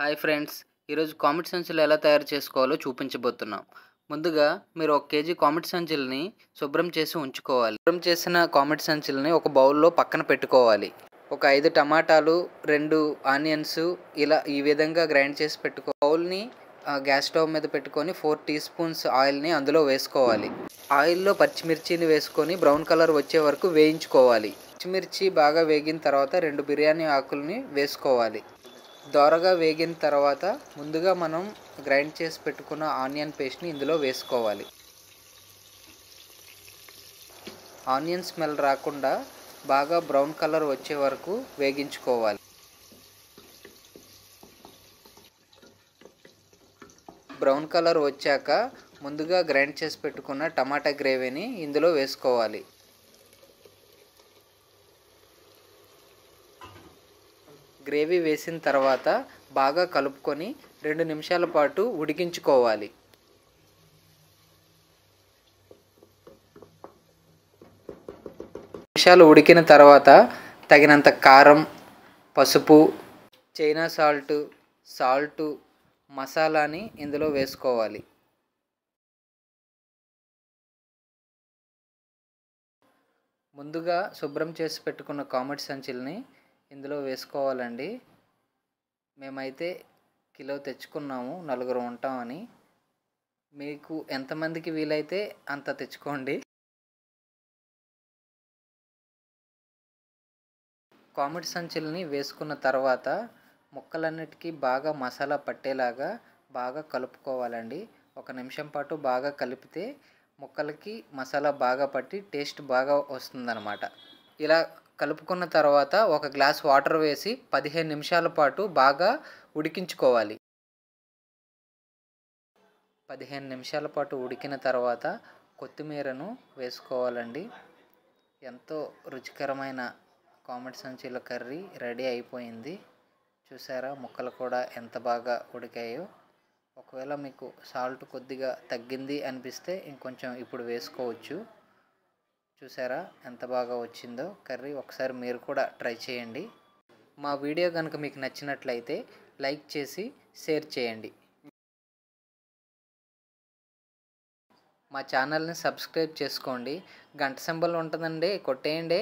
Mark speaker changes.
Speaker 1: Hi friends, ఈరోజు comedy సంచులు ఎలా తయారు చేసుకోవాలో చూపించబోతున్నాం. ముందుగా మీరు 1 కేజీ కామెడీ సంచుల్ని శుభ్రం చేసి ఉంచుకోవాలి. శుభ్రం చేసిన కామెడీ సంచుల్ని ఒక బౌల్లో పక్కన పెట్టుకోవాలి. ఒక 5 టమాటాలు, 2 ఆనియన్స్ ఇలా ఈ విధంగా గ్రైండ్ చేసి బౌల్ని గ్యాస్ స్టవ్ మీద పెట్టుకొని 4 టీ స్పూన్స్ ఆయిల్ని అందులో వేసుకోవాలి. ఆయిల్లో పచ్చిమిర్చిని వేసుకొని బ్రౌన్ కలర్ వచ్చే వరకు వేయించుకోవాలి. పచ్చిమిర్చి బాగా వేగిన తర్వాత 2 బిర్యానీ ఆకుల్ని వేసుకోవాలి. దోరగా వేగిన తర్వాత ముందుగా మనం గ్రైండ్ చేసి పెట్టుకున్న ఆనియన్ పేస్ట్ని ఇందులో వేసుకోవాలి. ఆనియన్ స్మెల్ రాకుండా బాగా బ్రౌన్ కలర్ వచ్చే వరకు వేగించుకోవాలి. బ్రౌన్ కలర్ వచ్చాక ముందుగా గ్రైండ్ చేసి పెట్టుకున్న టమాటా గ్రేవీని ఇందులో వేసుకోవాలి. గ్రేవీ వేసిన తర్వాత బాగా కలుపుకొని 2 నిమిషాల పాటు ఉడికించుకోవాలి. నిమిషాలు ఉడికిన తర్వాత తగినంత కారం, పసుపు, చైనా సాల్ట్, మసాలాని ఇందులో వేసుకోవాలి. ముందుగా శుభ్రం చేసి పెట్టుకున్న కామెడీ సంచుల్ని ఇందులో వేసుకోవాలండి. మేమైతే కిలో తెచ్చుకున్నాము, నలుగురు ఉంటామని. మీకు ఎంతమందికి వీలైతే అంత తెచ్చుకోండి. కామెడీ సంచుల్ని వేసుకున్న తర్వాత ముక్కలన్నిటికీ బాగా మసాలా పట్టేలాగా బాగా కలుపుకోవాలండి. 1 నిమిషం పాటు బాగా కలిపితే ముక్కలకి మసాలా బాగా పట్టి టేస్ట్ బాగా వస్తుందన్నమాట. ఇలా కలుపుకున్న తర్వాత 1 గ్లాస్ వాటర్ వేసి 15 నిమిషాల పాటు బాగా ఉడికించుకోవాలి. 15 నిమిషాల పాటు ఉడికిన తర్వాత కొత్తిమీరను వేసుకోవాలండి. ఎంతో రుచికరమైన కామెడీ సంచుల కర్రీ రెడీ అయిపోయింది. చూసారా, ముక్కలు కూడా ఎంత బాగా ఉడికాయో. ఒకవేళ మీకు సాల్ట్ కొద్దిగా తగ్గింది అనిపిస్తే ఇంకొంచెం ఇప్పుడు వేసుకోవచ్చు. చూసారా ఎంత బాగా వచ్చిందో కర్రీ. ఒకసారి మీరు కూడా ట్రై చేయండి. మా వీడియో కనుక మీకు నచ్చినట్లయితే లైక్ చేసి షేర్ చేయండి. మా ఛానల్ని సబ్స్క్రైబ్ చేసుకోండి. గంట సింబల్ ఉంటుందండి, కొట్టేయండి.